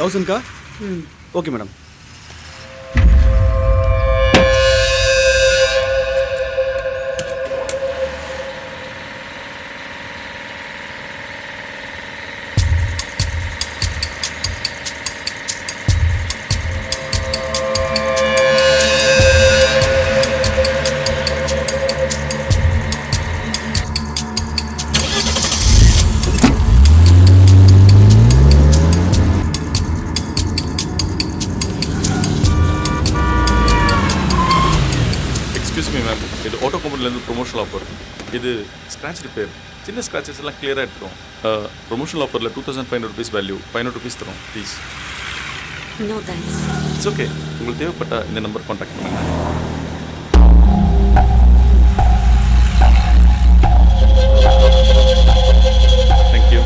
1000 okay madam. இது auto கம்பெனிலேருந்து promotional offer. இது ஸ்க்ராட்ச் ரிப்பேர், சின்ன ஸ்க்ராச்சஸ் எல்லாம் கிளியராக எடுத்துரும். ப்ரொமோஷனல் ஆஃபரில் 2500 rupees வேல்யூ, 500 rupees தரும். Please. No thanks. It's okay. உங்களுக்கு தேவைப்பட்ட இந்த நம்பர் கான்டாக்ட் பண்ணுங்கள். தேங்க்யூ.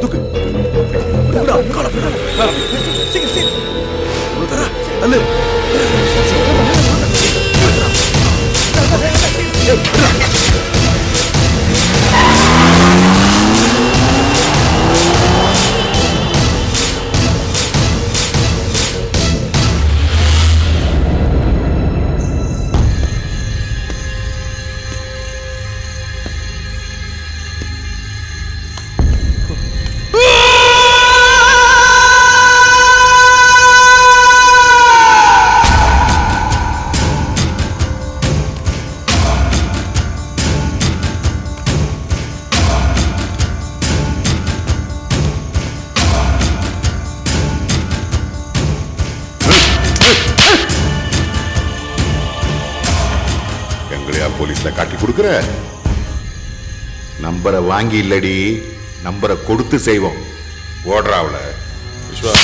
தூக்கு. சீக்கிரம் சீக்கிரம். அல்ல. போலீஸ்ல காட்டி கொடுக்குற நம்பரை வாங்கி இல்லடி, நம்பரை கொடுத்து செய்வோம். ஓடுறாவுல விஸ்வா.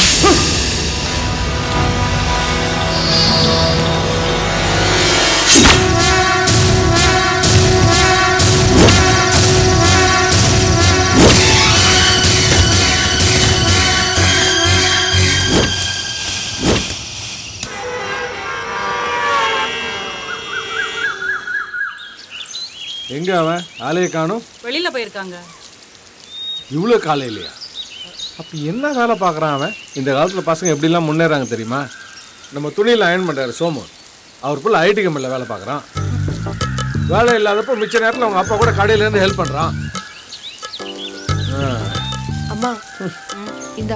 எங்க அவன் ஆளையே காணும்? வெளியில போயிருக்காங்க. இவ்வளோ காலையிலையா? அப்போ என்ன வேலை பார்க்குறான் அவன்? இந்த காலத்தில் பசங்க எப்படிலாம் முன்னேறாங்க தெரியுமா? நம்ம துணியில் அயன் பண்ணுறாரு சோமு, அவர் போல் ஐடி கம்பெனியில் வேலை பார்க்குறான். வேலை இல்லாதப்போ மிச்ச நேரத்தில் அவங்க அப்பா கூட கடையிலேருந்து ஹெல்ப் பண்ணுறான். அம்மா இந்த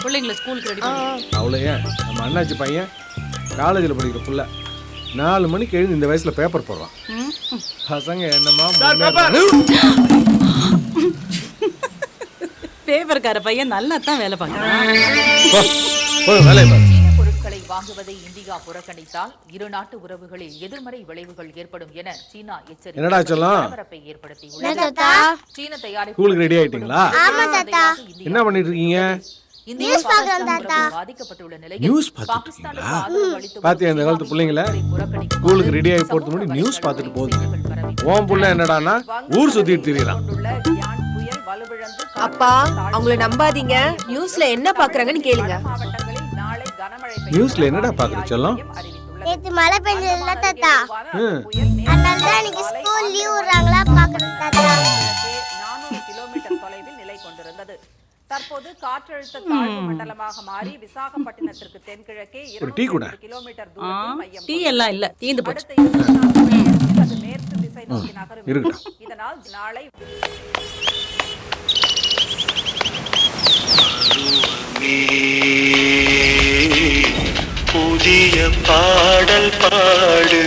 பிள்ளைங்களை ஸ்கூலுக்கு ரெடி பண்ணி. அவ்வளோ ஏன், நம்ம அண்ணாச்சி பையன் காலேஜில் படிக்கிற புள்ள 4 மணிக்கு எழுந்து இந்த வயசில் பேப்பர் போடுறான். பசங்க என்னமா பேப்பர்கார பையன் நல்லா தான் வேலை பார்க்கறான். சீன பொருட்களை வாங்குவதை இந்தியா புறக்கணித்தால் இரு நாட்டு உறவுகளில் எதிர்மறை விளைவுகள் ஏற்படும் என சீனா எச்சரிக்கை ஏற்படுத்தியுள்ளது. சீன தயாரிப்பு ஸ்கூலுக்கு ரெடி ஆயிட்டீங்களா? என்ன பண்ணிட்டு இருக்கீங்க? நியூஸ் பார்க்கறோம் தாத்தா. பாதிக்கப்பட்டுள்ள நிலையில் நியூஸ் பாத்துட்டீங்களா? பாத்தியா இந்த காலத்து பிள்ளைங்கள ஸ்கூலுக்கு ரெடி ஆகி போறது முன்னாடி நியூஸ் பார்த்துட்டு போகுது. ஓம் புள்ள என்னடானா ஊர் சுத்திட்டு திரியறான். அப்பா அவங்கள நம்பாதீங்க, நியூஸ்ல என்ன பாக்குறாங்கன்னு கேளுங்க. நியூஸ்ல என்னடா பாக்குற செல்லம்? நேத்து மழை பெஞ்சதுல தாத்தா, அதனால தான் இன்னைக்கு ஸ்கூல் லீவ் விடுறாங்களா பாக்குறேன் தாத்தா. 400 கிலோமீட்டர் தொலைவில் நிலை கொண்டிருந்தது. தற்போது காற்றழுத்த தாழ்வு மண்டலமாக மாறி விசாகப்பட்டினத்திற்கு தென்கிழக்கே 200 கிலோமீட்டர் தூரத்தில் மையம். டீ எல்லாம் இல்ல, தீந்து போச்சு. அது மேற்கு திசை நோக்கி நகரும். இதனால் நாளை புதிய பாடல் பாடு.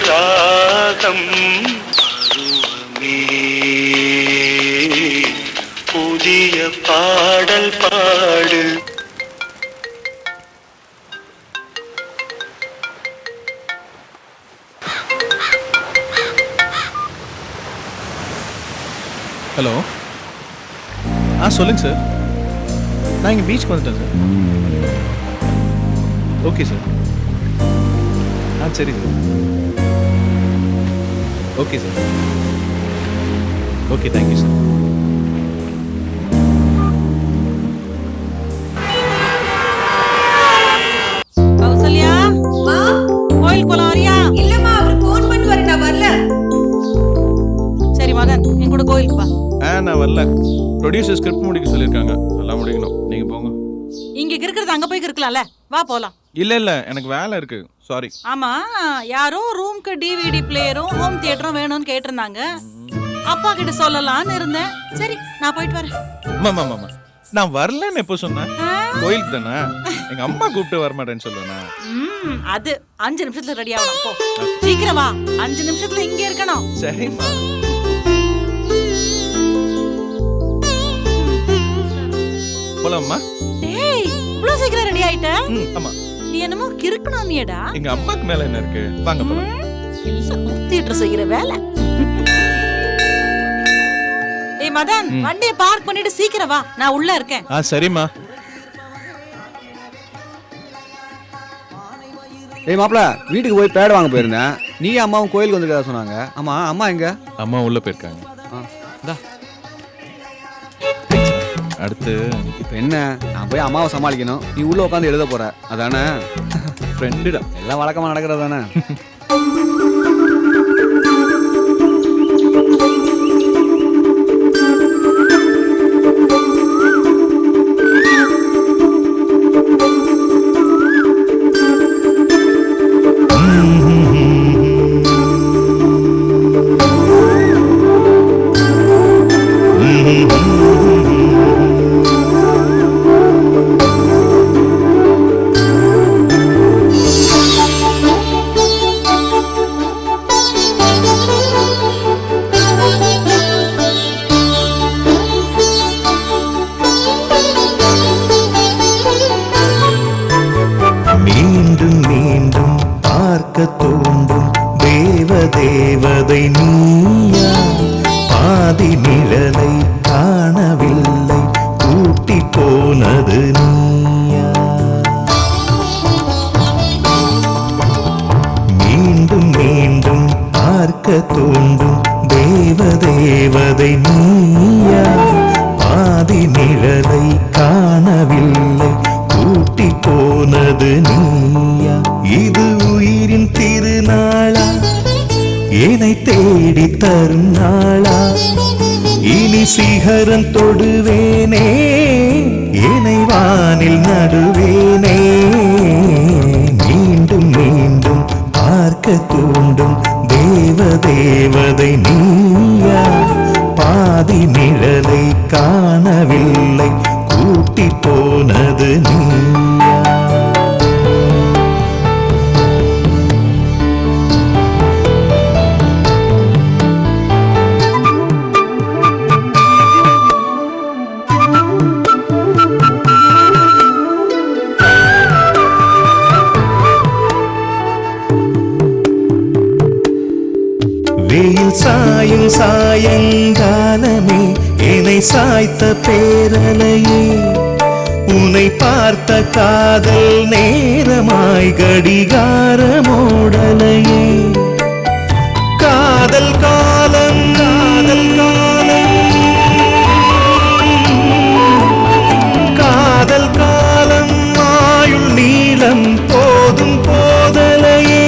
ராகம் பருவமே புதிய பாடல் பாடு. ஹலோ, சொல்லுங்கள் சார். நான் இங்கே பீச்சுக்கு வந்துட்டேன் சார். Okay sir. சரி sir. Okay sir. Okay, thank you sir. Kausalya, கோயில் போலாம் வரியா? இல்லம்மா, அவர் ஃபோன் பண்ணுவாரு, நான் வரல. சரி மதன், என் கூட கோயிலுக்கு வா. நான் வரல. ப்ரொடியூசர் ஸ்கிரிப்ட் முடிக்க சொல்லியிருக்காங்க, எல்லாம் முடிக்கணும். நீங்கள் போங்க. இங்க இருக்கிறது அங்க போய் இருக்கலாம்ல, வா போலாம். இல்லை எனக்கு வேலை இருக்கு, சாரி. ஆமா, யாரோ ரூம்க்கு டிவிடி பிளேயரும் ஹோம் தியேட்டரும் வேணும்னு கேட்டிருந்தாங்க. அப்பா கிட்ட சொல்லலாம்னு இருந்தேன். சரி, நான் போயிட்டு வரேன். மாமா, நான் வரலன்னு எப்போ சொன்னேன்? கோயிலுக்கு தானே. எங்க அம்மா கூப்பிட்டு வரமாட்டேன்னு சொல்லுவேன். அது 5 நிமிஷத்துல ரெடி ஆகணும். போ சீக்கிரம் வா, 5 நிமிஷத்துல இங்க இருக்கணும். சரிம்மா. போலாமா? டேய், இவ்வளவு சீக்கிரம் ரெடி ஆயிட்ட? ஆமா. நீ என்னமோ கிறுக்கணும் நீடா. எங்க அம்மாக்கு மேல என்ன இருக்கு? வாங்க போலாம். தியேட்டர் செய்யற வேலை. ஏய் மதன், வண்டியை பார்க் பண்ணிட்டு சீக்கிரம் வா, நான் உள்ள இருக்கேன். சரிம்மா. ஏய் மாப்பிள, வீட்டுக்கு போய் பேட் வாங்க போயிருந்தேன். நீ அம்மாவும் கோயிலுக்கு வந்துருக்கா சொன்னாங்க. ஆமா, அம்மா எங்க? அம்மா உள்ள போயிருக்காங்க. அடுத்து இப்போ என்ன, நான் போய் அம்மாவை சமாளிக்கணும், நீ உள்ள உட்காந்து எழுத போற, அதானே? ஃப்ரெண்டுடா, எல்லாம் வழக்கமா நடக்கிறது தானே. தோன்றும் தேவதை நீயா, பாதி நிழலை காணவில்லை, கூட்டி போனது நீயா. மீண்டும் மீண்டும் பார்க்க தோன்றும் தேவதை நீயா, பாதி நிழலை காணவில்லை, கூட்டி போனது நீயா. இது உயிரின் திருநாளா, என்னை தேடி தரும் நாளா, இனி சிகரம் தொடுவேனே, என்னை வானில் நடுவேனே. மீண்டும் மீண்டும் பார்க்க தூண்டும் தேவதை நீயா, பாதி நிழலை காணவில்லை, கூட்டி போனது நீயா. வெயில் சாயும் சாயங்காலமே, என்னை சாய்த்த பேரலையே, உன்னை பார்த்த காதல் நேரமாய் கடிகாரமோடலையே. காதல் காலம் காதல் காலம் காதல் காலம், ஆயுள் நீளம் போதும் போதலையே.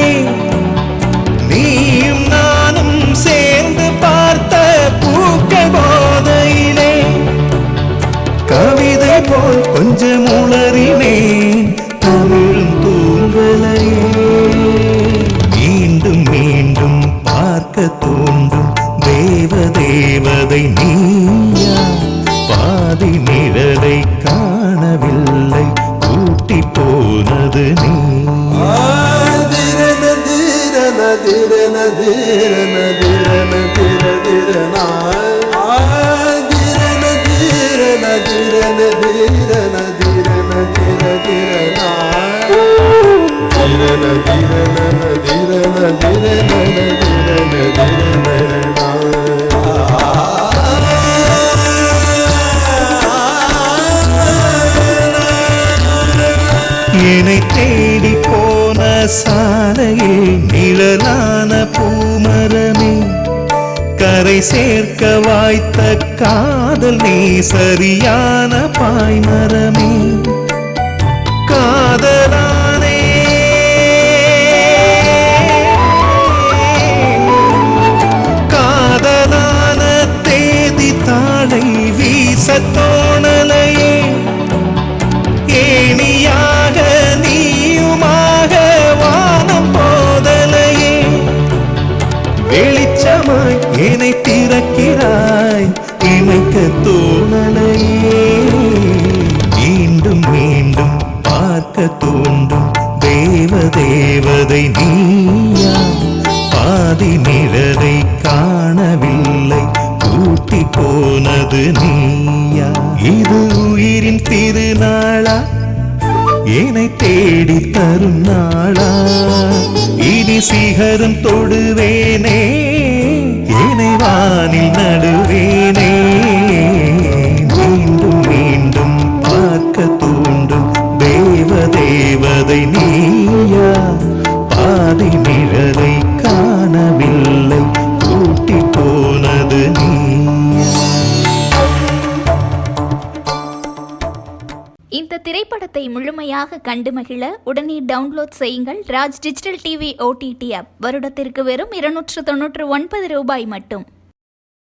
நீயும் நானும் சேர்ந்து பார்த்த பூக்க போதையிலே, கவிதை போல் கொஞ்சம் உளறினேன், தமிழும் தூங்கலையே. மீண்டும் என்னை தேடி போன சாலையில் நிழலான பூமரமே, கரை சேர்க்க வாய்த்த காதல் நீ சரியான பாய்மரமே. காதலானே காதலான தேதி தாளை வீச தோணலையே, ஏணியாக நீயுமாக வானம் போதலையே. வெளிச்சமாய் என்னை திறக்கிறாய், இமைக்க தோணலையே. மீண்டும் மீண்டும் பார்க்க தோன்றும் தேவதை நீயா, பாதி நிழலை காணவில்லை, கூட்டி போனது நீயா. இது உயிரின் திருநாளா, என்னை தேடி தரும் நாளா. இனி சிகரம் தொடுவேனே, என்னை வானில் நடுவேனே. மீண்டும் மீண்டும் பார்க்க தோன்றும் தேவதை நீயா, பாதி நிழலை காணவில்லை, கூட்டி போனது நீயா. இந்த திரைப்படத்தை முழுமையாக கண்டு மகிழ உடனே டவுன்லோட் செய்யுங்கள் Raj digital TV OTT app. வருடத்திற்கு வெறும் 299 ரூபாய் மட்டும்.